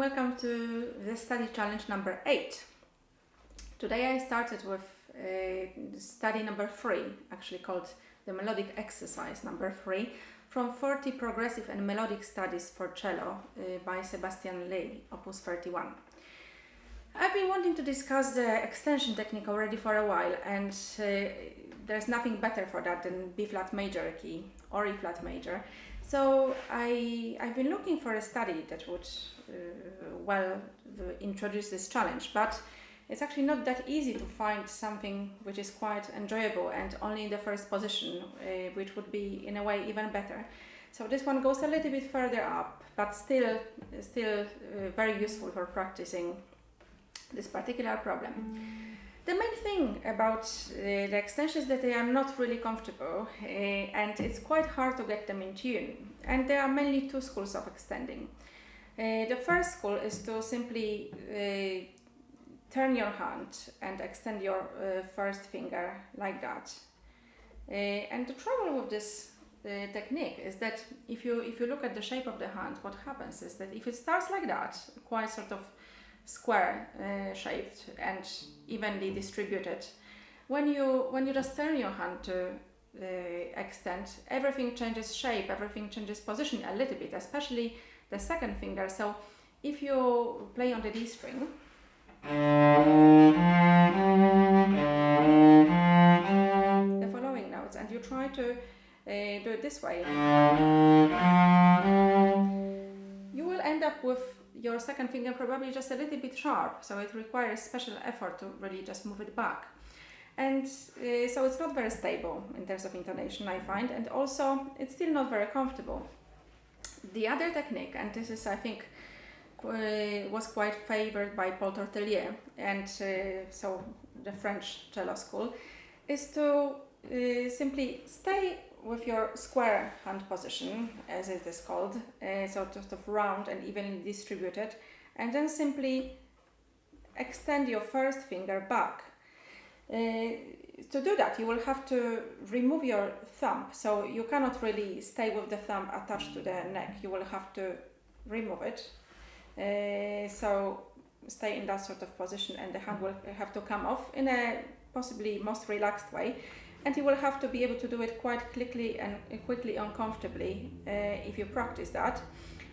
welcome to the study challenge number 8. Today I started with study number 3, actually called the melodic exercise number 3, from 40 progressive and melodic studies for cello by Sebastian Ley, opus 31. I've been wanting to discuss the extension technique already for a while, and there's nothing better for that than B flat major key or E flat major. So I've been looking for a study that would introduce this challenge, but it's actually not that easy to find something which is quite enjoyable and only in the first position, which would be in a way even better. So this one goes a little bit further up, but still very useful for practicing this particular problem. The main thing about the extensions is that they are not really comfortable and it's quite hard to get them in tune. And there are mainly two schools of extending. The first school is to simply turn your hand and extend your first finger like that. And the trouble with this technique is that if you look at the shape of the hand, what happens is that if it starts like that, quite sort of square shaped and evenly distributed, when you just turn your hand to extend, everything changes shape, everything changes position a little bit, especially the second finger. So if you play on the D string, the following notes, and you try to do it this way, you will end up with your second finger probably just a little bit sharp, so it requires special effort to really just move it back. And so it's not very stable in terms of intonation, I find, and also it's still not very comfortable. The other technique, and this is, I think, was quite favored by Paul Tortelier, and so the French cello school, is to simply stay with your square hand position, as it is called, so just of round and evenly distributed, and then simply extend your first finger back. To do that, you will have to remove your thumb, so you cannot really stay with the thumb attached to the neck. You will have to remove it. So stay in that sort of position, and the hand will have to come off in a possibly most relaxed way. And you will have to be able to do it quite quickly and uncomfortably if you practice that.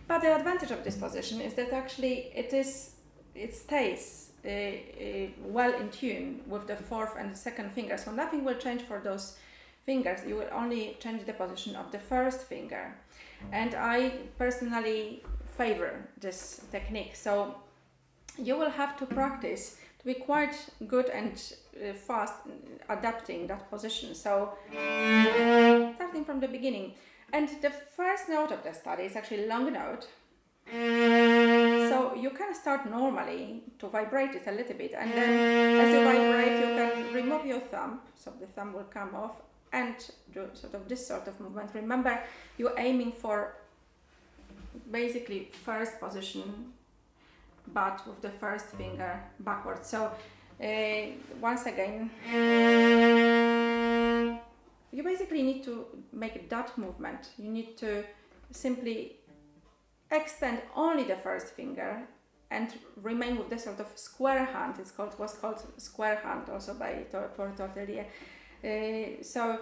But the advantage of this position is that actually it stays well in tune with the fourth and the second finger. So nothing will change for those fingers. You will only change the position of the first finger. And I personally favor this technique. So you will have to practice to be quite good and fast adapting that position. So starting from the beginning. And the first note of the study is actually a long note. So you can start normally to vibrate it a little bit, and then as you vibrate you can remove your thumb, so the thumb will come off, and do this sort of movement. Remember, you're aiming for basically first position, but with the first finger backwards. So once again, you basically need to make that movement. You need to simply extend only the first finger and remain with this sort of square hand. Was called square hand also by Tortelier. So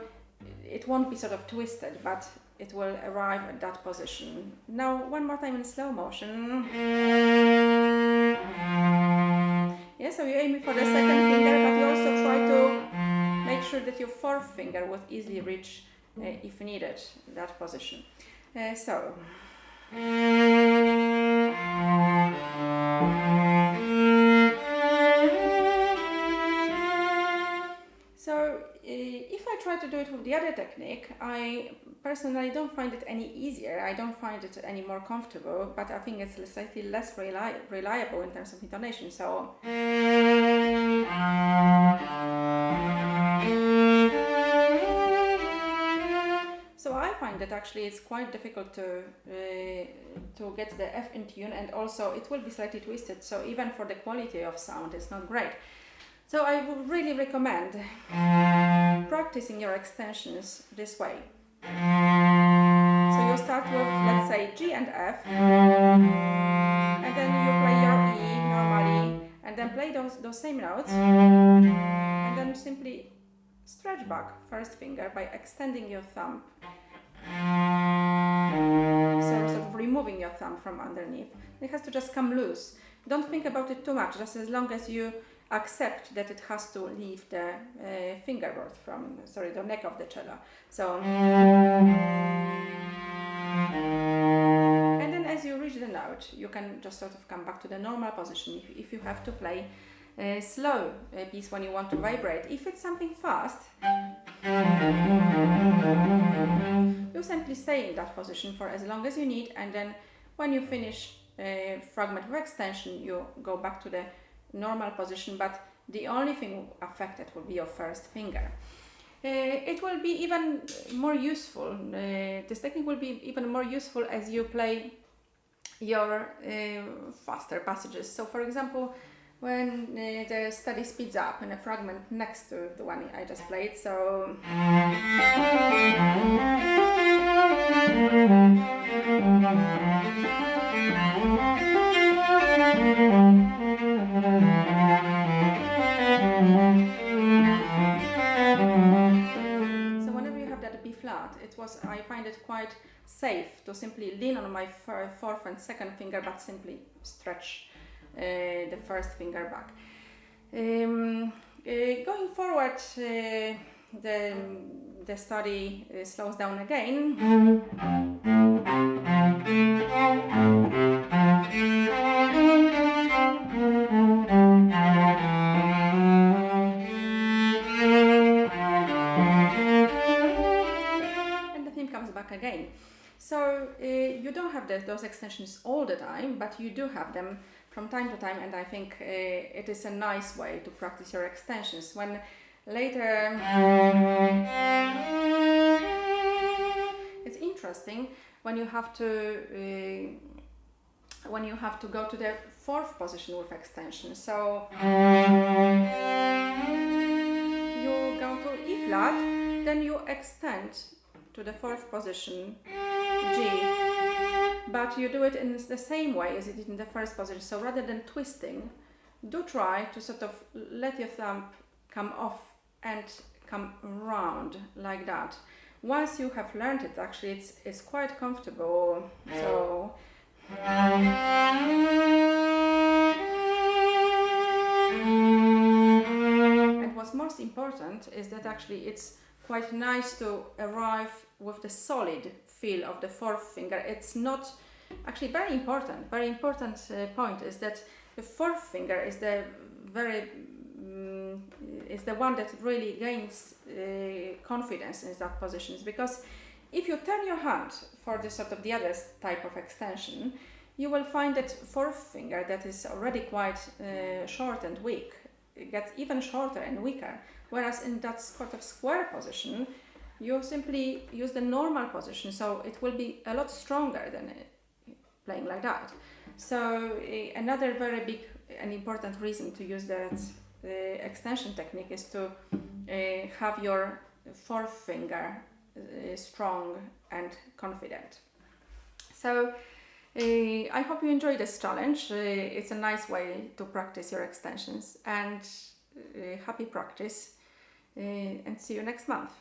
it won't be sort of twisted, but it will arrive at that position. Now one more time in slow motion. Yeah, so you're aiming for the second finger, but you also try to make sure that your fourth finger will easily reach, if needed, that position. So if I try to do it with the other technique, I personally don't find it any easier. I don't find it any more comfortable, but I think it's slightly less reliable in terms of intonation. So I find that actually it's quite difficult to get the F in tune, and also it will be slightly twisted, so even for the quality of sound it's not great. So I would really recommend practicing your extensions this way. So you start with, let's say, G and F, and then you play your E normally, and then play those same notes, and then simply stretch back first finger by extending your thumb. So sort of removing your thumb from underneath. It has to just come loose. Don't think about it too much, just as long as you accept that it has to leave the fingerboard from, the neck of the cello. So, and then as you reach the note, you can just sort of come back to the normal position if you have to play a slow piece when you want to vibrate. If it's something fast, you simply stay in that position for as long as you need, and then when you finish a fragment of extension, you go back to the normal position, but the only thing affected will be your first finger. It will be even more useful, this technique will be even more useful as you play your faster passages. So for example, when the study speeds up in a fragment next to the one I just played, so whenever you have that B flat, I find it quite safe to simply lean on my fourth and second finger, but simply stretch the first finger back. Going forward, the study slows down again. And the theme comes back again. So you don't have those extensions all the time, but you do have them from time to time, and I think it is a nice way to practice your extensions. When later, it's interesting when you have to go to the fourth position with extension. So you go to E flat, then you extend to the fourth position, G. But you do it in the same way as you did in the first position. So rather than twisting, do try to sort of let your thumb come off and come round like that. Once you have learned it, actually it's quite comfortable. So and what's most important is that actually it's quite nice to arrive with the solid feel of the fourth finger. It's not actually very important point is that the fourth finger is the one that really gains confidence in that position, because if you turn your hand for the sort of the other type of extension, you will find that fourth finger that is already quite short and weak gets even shorter and weaker, whereas in that sort of square position you simply use the normal position, so it will be a lot stronger than playing like that. So another very big and important reason to use that extension technique is to have your fourth finger strong and confident. So I hope you enjoy this challenge. It's a nice way to practice your extensions, and happy practice, and see you next month.